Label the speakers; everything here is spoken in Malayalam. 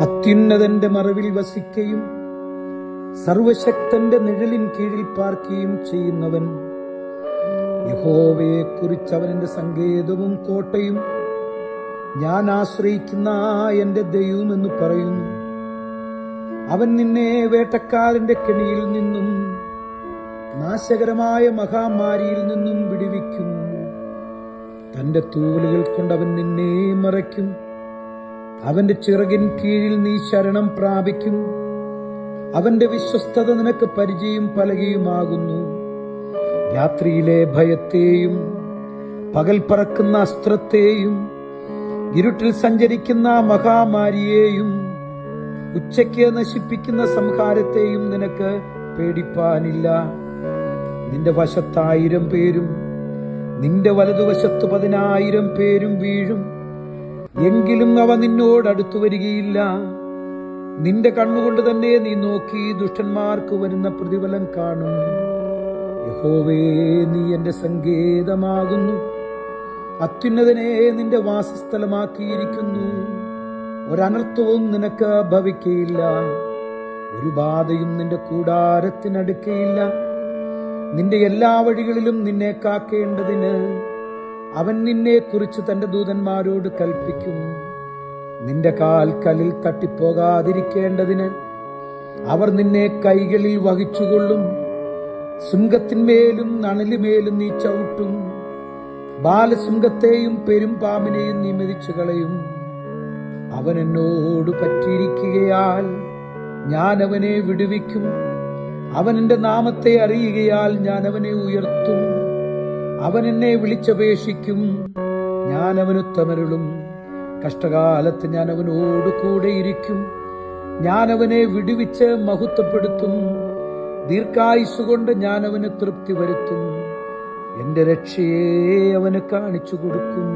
Speaker 1: അത്യുന്നതന്റെ മറവിൽ വസിക്കുകയും സർവശക്തന്റെ നിഴലിൻ കീഴിൽ പാർക്കുകയും ചെയ്യുന്നവൻ യഹോവയെക്കുറിച്ച് അവൻ എന്റെ സങ്കേതവും കോട്ടയും ഞാൻ ആശ്രയിക്കുന്ന എന്റെ ദൈവം എന്ന് പറയുന്നു. അവൻ നിന്നെ വേട്ടക്കാരന്റെ കെണിയിൽ നിന്നും നാശകരമായ മഹാമാരിയിൽ നിന്നും വിടുവിക്കും. തന്റെ തൂവലുകൾ കൊണ്ട് അവൻ നിന്നെ മറയ്ക്കും. അവന്റെ ചിറകിൻ കീഴിൽ നീ ശരണം പ്രാപിക്കും. അവന്റെ വിശ്വസ്തത നിനക്ക് പരിചയം പലകയുമാകുന്നു. രാത്രിയിലെ ഭയത്തെയും പകൽ പറക്കുന്ന അസ്ത്രത്തെയും ഇരുട്ടിൽ സഞ്ചരിക്കുന്ന മഹാമാരിയെയും ഉച്ചയ്ക്ക് നശിപ്പിക്കുന്ന സംഹാരത്തെയും നിനക്ക് പേടിപ്പാനില്ല. നിന്റെ വശത്ത് 1000 പേരും നിന്റെ വലതുവശത്ത് 10,000 പേരും വീഴും, എങ്കിലും അവ നിന്നോടടുത്തു വരികയില്ല. നിന്റെ കണ്ണുകൊണ്ട് തന്നെ നീ നോക്കി ദുഷ്ടന്മാർക്ക് വരുന്ന പ്രതിഫലം കാണും. യഹോവേ, നീ എന്റെ സങ്കേതമാകുന്നു. അത്യുന്നതനെ നിന്റെ വാസസ്ഥലമാക്കിയിരിക്കുന്നു. ഒരനർത്ഥവും നിനക്ക് ഭവിക്കയില്ല. ഒരു ബാധയും നിന്റെ കൂടാരത്തിനടുക്കയില്ല. നിന്റെ എല്ലാ വഴികളിലും നിന്നെ കാക്കേണ്ടതിന് അവൻ നിന്നെ കുറിച്ച് തന്റെ ദൂതന്മാരോട് കൽപ്പിക്കും. നിന്റെ കാൽ കല്ലിൽ തട്ടിപ്പോകാതിരിക്കേണ്ടതിന് അവർ നിന്നെ കൈകളിൽ വഹിച്ചുകൊള്ളും. സിംഹത്തിന്മേലും നണലുമേലും നീ ചവിട്ടും. ബാലസിംഹത്തെയും പെരുമ്പാമ്പിനെയും നീ മെതിച്ചു കളയും. അവൻ എന്നോട് പറ്റിയിരിക്കുകയാൽ ഞാൻ അവനെ വിടുവിക്കും. അവൻ എന്റെ നാമത്തെ അറിയുകയാൽ ഞാൻ അവനെ ഉയർത്തും. അവൻ എന്നെ വിളിച്ചപേക്ഷിക്കും, ഞാൻ അവന് ഉത്തമരുളും. കഷ്ടകാലത്ത് ഞാൻ അവനോട് കൂടെയിരിക്കും. ഞാൻ അവനെ വിടുവിച്ച് മഹത്വപ്പെടുത്തും. ദീർഘായുസ്സുകൊണ്ട് ഞാൻ അവന് തൃപ്തി വരുത്തും. എന്റെ രക്ഷയെ അവന് കാണിച്ചു കൊടുക്കും.